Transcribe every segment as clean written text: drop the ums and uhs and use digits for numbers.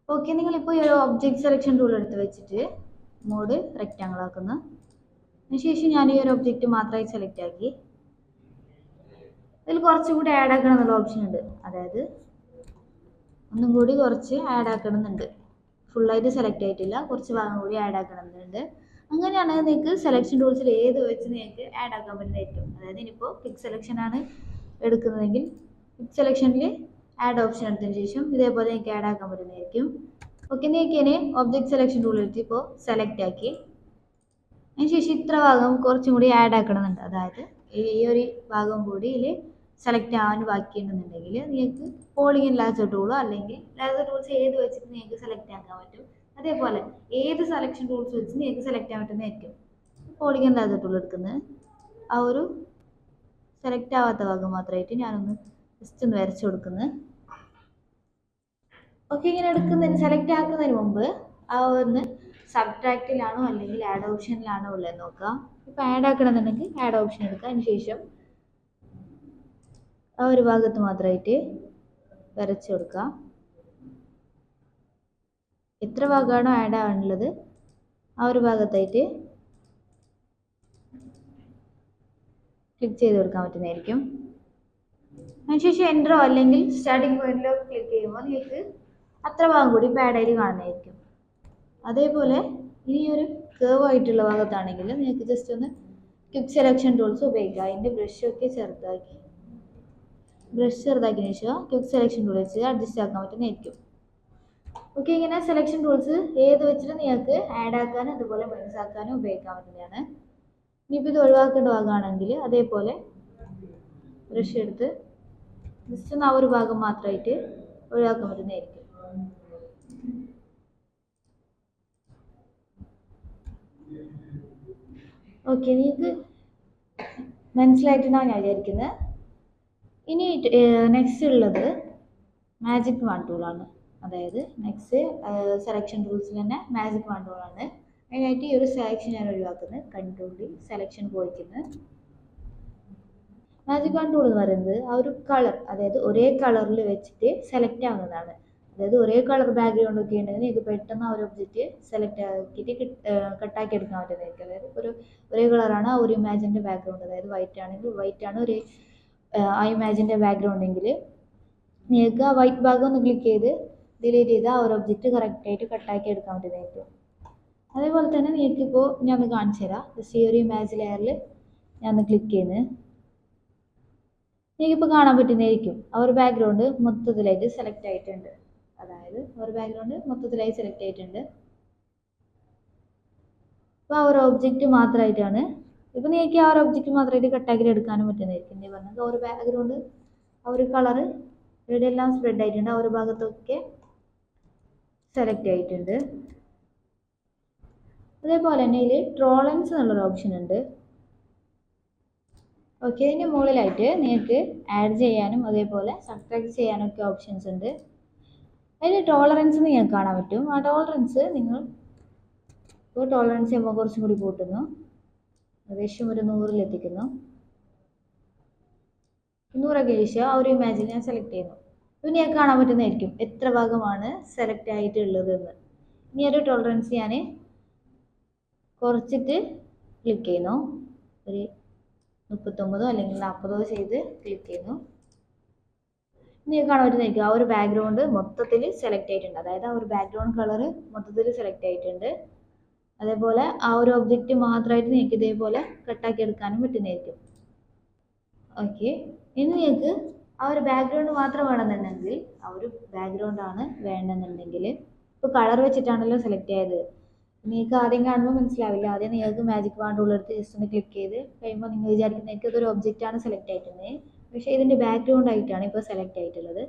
Okay, നിങ്ങളിപ്പോൾ ഈ ഒരു ഒബ്ജക്റ്റ് സെലക്ഷൻ ടൂൾ എടുത്ത് വെച്ചിട്ട് മോഡ് റെക്റ്റാങ്കിൾ ആക്കുന്നു. അതിനുശേഷം ഞാൻ ഈ ഒരു ഒബ്ജക്റ്റ് മാത്രമായി സെലക്ട് ആക്കി. ഇതിൽ കുറച്ചും കൂടി ആഡ് ആക്കണം എന്നുള്ള ഓപ്ഷൻ ഉണ്ട്. അതായത് ഒന്നും കൂടി കുറച്ച് ആഡ് ആക്കണമെന്നുണ്ട്. ഫുള്ളായിട്ട് സെലക്ട് ആയിട്ടില്ല, കുറച്ച് ഭാഗം കൂടി ആഡ് ആക്കണമെന്നുണ്ട്. അങ്ങനെയാണെങ്കിൽ നിങ്ങൾക്ക് സെലക്ഷൻ ടൂൾസിൽ ഏത് വെച്ച് നിങ്ങൾക്ക് ആഡ് ആക്കാൻ പറ്റുന്നതായിരിക്കും. അതായത് ഇനിയിപ്പോൾ ക്വിക്ക് സെലക്ഷൻ ആണ് എടുക്കുന്നതെങ്കിൽ ക്വിക്ക് സെലക്ഷനിൽ ആഡ് ഓപ്ഷൻ എടുത്തതിന് ശേഷം ഇതേപോലെ നിങ്ങൾക്ക് ആഡ് ആക്കാൻ പറ്റുന്നതായിരിക്കും. ഓക്കെ, നിങ്ങൾക്ക് ഇനി ഒബ്ജക്റ്റ് സെലക്ഷൻ ടൂൾ എടുത്ത് ഇപ്പോൾ സെലക്ട് ആക്കി. അതിനുശേഷം ഇത്ര ഭാഗം കുറച്ചും കൂടി ആഡ് ആക്കണമെന്നുണ്ട്. അതായത് ഈ ഒരു ഭാഗം കൂടി ഇതിൽ സെലക്ട് ആവാൻ ബാക്കിയുണ്ടെന്നുണ്ടെങ്കിൽ നിങ്ങൾക്ക് പോളിഗൺ ലാസർ ടൂളോ അല്ലെങ്കിൽ ലാസർ ടൂൾസ് ഏത് വെച്ചിട്ട് നിങ്ങൾക്ക് സെലക്ട് ആക്കാൻ പറ്റും. അതേപോലെ ഏത് സെലക്ഷൻ ടൂൾസ് വെച്ച് നിങ്ങൾക്ക് സെലക്ട് ചെയ്യാൻ പറ്റുന്നതായിരിക്കും. പോളിഗൺ ലാസർ ടൂൾ എടുക്കുന്നത് ആ ഒരു സെലക്ട് ആവാത്ത ഭാഗം മാത്രമായിട്ട് ഞാനൊന്ന് ജസ്റ്റ് ഒന്ന് വരച്ചു കൊടുക്കുന്നത്. ഓക്കെ, ഇങ്ങനെ എടുക്കുന്നതിന് സെലക്ട് ആക്കുന്നതിന് മുമ്പ് ആ ഒന്ന് സബ്ട്രാക്റ്റിലാണോ അല്ലെങ്കിൽ ആഡ് ഓപ്ഷനിലാണോ ഉള്ളത് നോക്കുക. ഇപ്പം ആഡ് ആക്കണമെന്നുണ്ടെങ്കിൽ ആഡ് ഓപ്ഷൻ എടുക്കുക. അതിന് ശേഷം ആ ഒരു ഭാഗത്ത് മാത്രമായിട്ട് വരച്ചു കൊടുക്കുക. എത്ര ഭാഗമാണോ ആഡ് ആവാനുള്ളത് ആ ഒരു ഭാഗത്തായിട്ട് ക്ലിക്ക് ചെയ്ത് കൊടുക്കാൻ പറ്റുന്നതായിരിക്കും. അതിനുശേഷം എൻ്ററോ അല്ലെങ്കിൽ സ്റ്റാർട്ടിംഗ് പോയിന്റിലോ ക്ലിക്ക് ചെയ്യുമ്പോൾ നിങ്ങൾക്ക് അത്ര ഭാഗം കൂടി പാഡായിട്ട് കാണുന്നതായിരിക്കും. അതേപോലെ ഇനി ഒരു കേർവ് ആയിട്ടുള്ള ഭാഗത്താണെങ്കിൽ നിങ്ങൾക്ക് ജസ്റ്റ് ഒന്ന് ക്വിക്ക് സെലക്ഷൻ ടൂൾസ് ഉപയോഗിക്കുക. അതിൻ്റെ ബ്രഷൊക്കെ ചെറുതാക്കിയതിന് ശേഷം ക്വിക്ക് സെലക്ഷൻ ടൂൾ വെച്ച് അഡ്ജസ്റ്റ് ആക്കാൻ പറ്റുന്നതായിരിക്കും. ഓക്കെ, ഇങ്ങനെ സെലക്ഷൻ ടൂൾസ് ഏത് വെച്ചിട്ട് നിങ്ങൾക്ക് ആഡ് ആക്കാനും അതുപോലെ മൈനസ് ആക്കാനും ഉപയോഗിക്കാൻ പറ്റുന്നതാണ്. ഇനിയിപ്പോൾ ഇത് ഒഴിവാക്കേണ്ട ഭാഗമാണെങ്കിൽ അതേപോലെ ബ്രഷ് എടുത്ത് ജസ്റ്റ് ഒന്ന് ആ ഒരു ഭാഗം മാത്രമായിട്ട് ഒഴിവാക്കാൻ പറ്റുന്നതായിരിക്കും. ഓക്കെ, നിങ്ങൾക്ക് മനസ്സിലായിട്ടാണ് ഞാൻ വിചാരിക്കുന്നത്. ഇനി നെക്സ്റ്റ് ഉള്ളത് മാജിക് വാൻ ടൂളാണ്. അതായത് നെക്സ്റ്റ് സെലക്ഷൻ ടൂൾസിൽ തന്നെ മാജിക് വാൻ ടൂളാണ്. അതിനായിട്ട് ഈ ഒരു സെലക്ഷൻ ഞാൻ ഒഴിവാക്കുന്നത്. കൺട്രോളിൽ സെലക്ഷൻ പോയിക്കുന്നത്. മാജിക് വാൻ ടൂൾ എന്ന് പറയുന്നത് ആ ഒരു കളർ, അതായത് ഒരേ കളറിൽ വെച്ചിട്ട് സെലക്ട് ആവുന്നതാണ്. അതായത് ഒരേ കളർ ബാക്ക്ഗ്രൗണ്ട് ഒക്കെ ഉണ്ടെങ്കിൽ നിങ്ങൾക്ക് പെട്ടെന്ന് ആ ഒരു ഒബ്ജക്റ്റ് സെലക്ട് ആക്കിയിട്ട് കട്ടാക്കി എടുക്കാൻ പറ്റുന്നതായിരിക്കും. അതായത് ഒരേ കളറാണ് ആ ഒരു ഇമാജിൻ്റെ ബാക്ക്ഗ്രൗണ്ട്. അതായത് വൈറ്റ് ആണെങ്കിൽ വൈറ്റ് ആണ് ഒരു ആ ഇമാജിൻ്റെ ബാക്ക്ഗ്രൗണ്ട് എങ്കിൽ നിങ്ങൾക്ക് ആ വൈറ്റ് ഭാഗം ഒന്ന് ക്ലിക്ക് ചെയ്ത് ഡിലീറ്റ് ചെയ്ത് ആ ഒരു ഒബ്ജക്റ്റ് കറക്റ്റായിട്ട് കട്ടാക്കി എടുക്കാൻ പറ്റുന്നതായിരിക്കും. അതേപോലെ തന്നെ നിങ്ങൾക്കിപ്പോൾ ഞാൻ ഒന്ന് കാണിച്ചു തരാം. ജസ്റ്റ് ഈ ഒരു ഇമാജ് ലെയറിൽ ഞാൻ ഒന്ന് ക്ലിക്ക് ചെയ്യുന്നത് നിങ്ങൾക്കിപ്പോൾ കാണാൻ പറ്റുന്നതായിരിക്കും. ആ ഒരു ബാക്ക്ഗ്രൗണ്ട് മൊത്തത്തിലായിട്ട് സെലക്ട് ആയിട്ടുണ്ട്. അതായത് ഒരു ബാക്ക്ഗ്രൗണ്ട് മൊത്തത്തിലായി സെലക്ട് ആയിട്ടുണ്ട്. അപ്പോൾ ആ ഒരു ഒബ്ജക്റ്റ് മാത്രമായിട്ടാണ് ഇപ്പോൾ നിങ്ങൾക്ക് ആ ഒരു ഒബ്ജക്റ്റ് മാത്രമായിട്ട് കട്ടാക്കി എടുക്കാനും പറ്റുന്നതായിരിക്കും. എന്ന് പറഞ്ഞാൽ ആ ഒരു ബാക്ക്ഗ്രൗണ്ട് ആ ഒരു കളറ് ഇവിടെയെല്ലാം സ്പ്രെഡ് ആയിട്ടുണ്ട്. ആ ഒരു ഭാഗത്തൊക്കെ സെലക്ട് ആയിട്ടുണ്ട്. അതേപോലെ തന്നെ ഇതിൽ ട്രോളൻസ് എന്നുള്ളൊരു ഓപ്ഷൻ ഉണ്ട്. ഓക്കെ, ഇതിൻ്റെ മുകളിലായിട്ട് നിങ്ങൾക്ക് ആഡ് ചെയ്യാനും അതേപോലെ സബ്ട്രാക്ട് ചെയ്യാനും ഒക്കെ ഓപ്ഷൻസ് ഉണ്ട്. അതിൽ ടോളറൻസ് നിങ്ങൾക്ക് കാണാൻ പറ്റും. ആ ടോളറൻസ് നിങ്ങൾ ഇപ്പോൾ ടോളറൻസ് ചെയ്യുമ്പോൾ കുറച്ചും കൂടി കൂട്ടുന്നു. ഏകദേശം ഒരു 100ൽ എത്തിക്കുന്നു. 100 ശേഷം ആ ഒരു ഇമാജിൻ ഞാൻ സെലക്ട് ചെയ്യുന്നു. ഇപ്പം നിങ്ങൾക്ക് കാണാൻ പറ്റുന്നതായിരിക്കും എത്ര ഭാഗമാണ് സെലക്ട് ആയിട്ടുള്ളതെന്ന്. ഇനി ഒരു ടോളറൻസ് ഞാൻ കുറച്ചിട്ട് ക്ലിക്ക് ചെയ്യുന്നു. ഒരു 39 അല്ലെങ്കിൽ 40 ചെയ്ത് ക്ലിക്ക് ചെയ്യുന്നു. നിങ്ങൾക്ക് കാണാൻ പറ്റുന്നതായിരിക്കും ആ ഒരു ബാക്ക്ഗ്രൗണ്ട് മൊത്തത്തിൽ സെലക്ട് ആയിട്ടുണ്ട്. അതായത് ആ ഒരു ബാക്ക്ഗ്രൗണ്ട് കളറ് മൊത്തത്തിൽ സെലക്ട് ആയിട്ടുണ്ട്. അതേപോലെ ആ ഒരു ഒബ്ജക്റ്റ് മാത്രമായിട്ട് നിങ്ങൾക്ക് ഇതേപോലെ കട്ടാക്കി എടുക്കാനും പറ്റുന്നതായിരിക്കും. ഓക്കെ, ഇനി നിങ്ങൾക്ക് ആ ഒരു ബാക്ക്ഗ്രൗണ്ട് മാത്രം വേണമെന്നുണ്ടെങ്കിൽ ആ ഒരു ബാക്ക്ഗ്രൗണ്ട് ആണ് വേണമെന്നുണ്ടെങ്കിൽ ഇപ്പോൾ കളർ വെച്ചിട്ടാണല്ലോ സെലക്ട് ചെയ്തത്. നിങ്ങൾക്ക് ആദ്യം കാണുമ്പോൾ മനസ്സിലാവില്ല. ആദ്യം നിങ്ങൾക്ക് മാജിക് വാൻ ടൂൾ എടുത്ത് ജസ്റ്റ് ഒന്ന് ക്ലിക്ക് ചെയ്ത് കഴിയുമ്പോൾ നിങ്ങൾ വിചാരിക്കുന്നത് ഇതൊരു ഒബ്ജക്റ്റ് ആണ് സെലക്ട് ആയിട്ടുള്ളത്. പക്ഷേ ഇതിൻ്റെ ബാക്ക്ഗ്രൗണ്ട് ആയിട്ടാണ് ഇപ്പോൾ സെലക്ട് ആയിട്ടുള്ളത്.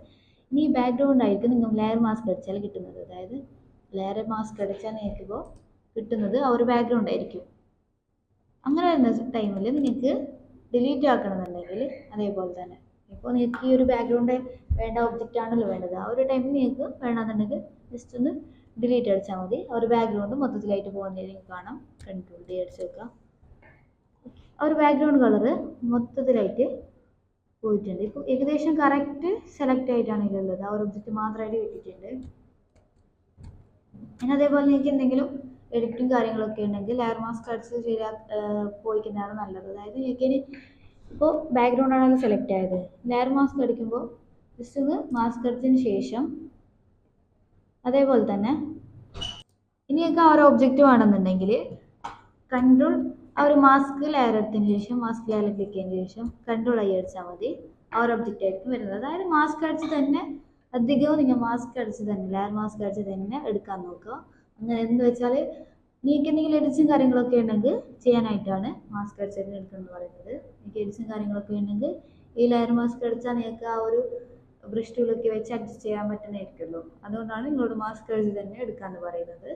ഇനി ഈ ബാക്ക്ഗ്രൗണ്ട് ആയിട്ട് നിങ്ങൾ ലെയർ മാസ്ക് അടിച്ചാൽ കിട്ടുന്നത്, അതായത് ലെയർ മാസ്ക് അടിച്ചാൽ നിങ്ങൾക്കിപ്പോൾ കിട്ടുന്നത് ആ ഒരു ബാക്ക്ഗ്രൗണ്ട് ആയിരിക്കും. അങ്ങനെ വരുന്ന ടൈമിൽ നിങ്ങൾക്ക് ഡിലീറ്റ് ആക്കണമെന്നുണ്ടെങ്കിൽ അതേപോലെ തന്നെ ഇപ്പോൾ നിങ്ങൾക്ക് ഈ ഒരു ബാക്ക്ഗ്രൗണ്ട് വേണ്ട ഒബ്ജക്റ്റ് ആണല്ലോ വേണ്ടത്. ആ ഒരു ടൈമിൽ നിങ്ങൾക്ക് വേണമെന്നുണ്ടെങ്കിൽ ജസ്റ്റ് ഒന്ന് ഡിലീറ്റ് അടിച്ചാൽ മതി. ആ ഒരു ബാക്ക്ഗ്രൗണ്ട് മൊത്തത്തിലായിട്ട് പോകുന്നതിന് കാണാം. കൺട്രോൾ ഡി അടിച്ച് വെക്കാം. ആ ഒരു ബാക്ക്ഗ്രൗണ്ട് കളറ് മൊത്തത്തിലായിട്ട് പോയിട്ടുണ്ട്. ഇപ്പോൾ ഏകദേശം കറക്റ്റ് സെലക്ട് ആയിട്ടാണ് ഇതിലുള്ളത്. ആ ഒരു ഒബ്ജക്റ്റ് മാത്രമായിട്ട് കിട്ടിയിട്ടുണ്ട്. പിന്നെ അതേപോലെ നിങ്ങൾക്ക് എന്തെങ്കിലും എഡിറ്റും കാര്യങ്ങളൊക്കെ ഉണ്ടെങ്കിൽ ലെയർ മാസ്ക് അടിച്ച് പോയിക്കുന്നതാണ് നല്ലത്. അതായത് നിങ്ങൾക്ക് ഇനി ഇപ്പോൾ ബാക്ക്ഗ്രൗണ്ട് ആണല്ലോ സെലക്ട് ആയത്, ലെയർ മാസ്ക് അടിക്കുമ്പോൾ ജസ്റ്റ് ഒന്ന് മാസ്ക് അടിച്ചതിന് ശേഷം അതേപോലെ തന്നെ ഇനി നിങ്ങൾക്ക് ആ ഒരു ഒബ്ജക്റ്റ് വേണമെന്നുണ്ടെങ്കിൽ കൺട്രോൾ ആ ഒരു മാസ്ക് ലെയർ എടുത്തതിന് ശേഷം മാസ്ക് ലെയർ ക്ലിക്ക് ചെയ്തതിന് ശേഷം കൺട്രോൾ ആയി അടിച്ചാൽ മതി. ആ ഒരു ഒബ്ജക്റ്റ് ആയിരിക്കും വരുന്നത്. അതായത് മാസ്ക് അടിച്ച് തന്നെ അധികവും നിങ്ങൾ മാസ്ക് അടിച്ച് തന്നെ ലെയർ മാസ്ക് അടിച്ച് തന്നെ എടുക്കാൻ നോക്കുക. അങ്ങനെ എന്ന് വെച്ചാൽ നിങ്ങൾക്ക് എന്തെങ്കിലും എഡിറ്റ്സും കാര്യങ്ങളൊക്കെ ഉണ്ടെങ്കിൽ ചെയ്യാനായിട്ടാണ് മാസ്ക് അടിച്ച് തന്നെ എടുക്കുന്നത് പറയുന്നത്. നിങ്ങൾക്ക് എഡിറ്റ്സും കാര്യങ്ങളൊക്കെ ഉണ്ടെങ്കിൽ ഈ ലെയർ മാസ്ക് അടിച്ചാൽ നിങ്ങൾക്ക് ആ ഒരു ബ്രഷ് ടൂളൊക്കെ വെച്ച് അഡ്ജസ്റ്റ് ചെയ്യാൻ പറ്റുന്നതായിരിക്കുമല്ലോ. അതുകൊണ്ടാണ് നിങ്ങളോട് മാസ്ക് അടിച്ച് തന്നെ എടുക്കാമെന്ന് പറയുന്നത്.